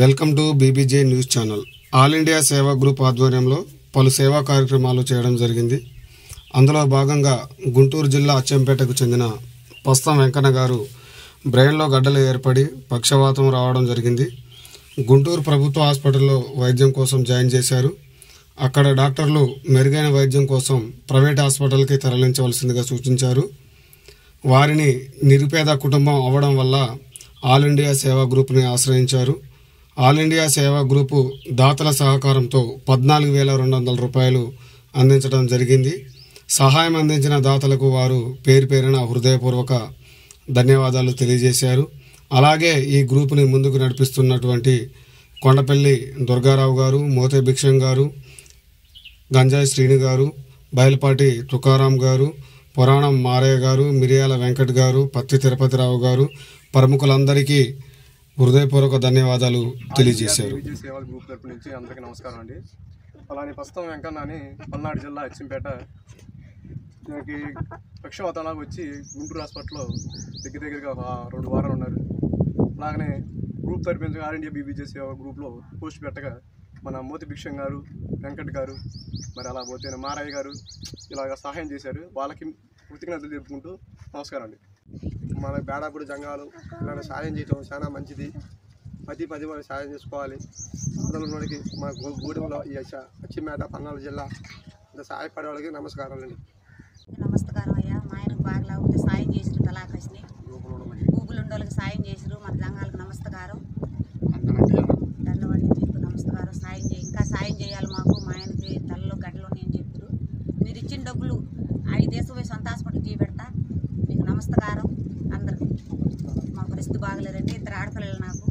Welcome to BBJ news channel. All India సేవా group ఆధ్వర్యంలో పలు సేవా కార్యక్రమాలు చేయడం జరిగింది. అందులో భాగంగా గుంటూరు జిల్లా అచ్చంపేటకు చెందిన పస్తం వెంకన్న గారు బ్రెయిన్లో గడ్డలు ఏర్పడి పక్షవాతం రావడం జరిగింది. గుంటూరు ప్రభుత్వ హాస్పిటల్లో వైద్యం కోసం జాయిన్ చేశారు. అక్కడ డాక్టర్లు మెరుగైన వైద్యం కోసం ప్రైవేట్ హాస్పిటల్కి తరలించవలసిందిగా సూచించారు. వారిని నిరుపేద కుటుంబం అవ్వడం వల్ల ఆల్ ఇండియా సేవా గ్రూప్ని ఆశ్రయించారు. ఆల్ ఇండియా సేవా గ్రూపు దాతల సహకారంతో 14,200 రూపాయలు అందించడం జరిగింది. సహాయం అందించిన దాతలకు వారు పేరు పేరున హృదయపూర్వక ధన్యవాదాలు తెలియజేశారు. అలాగే ఈ గ్రూపుని ముందుకు నడిపిస్తున్నటువంటి కొండపల్లి దుర్గారావు గారు, మోతే భిక్షం గారు, గంజాయి శ్రీని గారు, బయలుపాటి తుకారాం గారు, పురాణం మారయ్య గారు, మిరియాల వెంకట్ గారు, పత్తి తిరుపతిరావు గారు ప్రముఖులందరికీ హృదయపూర్వక ధన్యవాదాలు తెలియజేశారు. సేవా గ్రూప్ తరపు నుంచి అందరికీ నమస్కారం అండి. అలానే పస్తం వెంకన్న అని పల్నాడు జిల్లా అచ్చంపేట దీనికి పక్షవాతాలకు వచ్చి గుంటూరు హాస్పిటల్లో దగ్గరగా 2 వారాలు ఉన్నారు. అలాగనే గ్రూప్ తరపు నుంచి ఆల్ ఇండియా బీబీజే సేవా గ్రూప్లో పోస్ట్ పెట్టగా మన మోతి భిక్షం గారు, వెంకట్ గారు, మరి అలా పోతే మారయ్య గారు ఇలాగ సహాయం చేశారు. వాళ్ళకి కృతజ్ఞతలు తెలుపుకుంటూ నమస్కారం అండి. మన బేడాపుడు జంగాలు ఇలాంటి సాయం చేయటం చాలా మంచిది. పది వాళ్ళకి సాయం చేసుకోవాలి. అందులోకి మా గూడెంలో ఈ అచ్చిమేట పల్నాడు జిల్లా సహాయపడే వాళ్ళకి నమస్కారాలండి. నమస్కారం అయ్యా. మా ఆయనకు బాగా ఉంటే సాయం చేసిరు, తలాకసిని గూగుల్ ఉండోళ్ళకి సాయం చేసిరు. మన జంగాలకు నమస్కారం, దండవాడి చెప్పు నమస్కారం. సాయం చేయి, ఇంకా సాయం చేయాలి మాకు. మా ఆయనకి తలలో గడ్డలు అని చెప్పారు. మీరు ఇచ్చిన డబ్బులు 5 దేశం పోయి సొంత హాస్పిటల్ చేపెడతా. మీకు నమస్కారం అందరికి. మా పరిస్థితి బాగలేదండి, 2 ఆడపిల్లలు నాకు.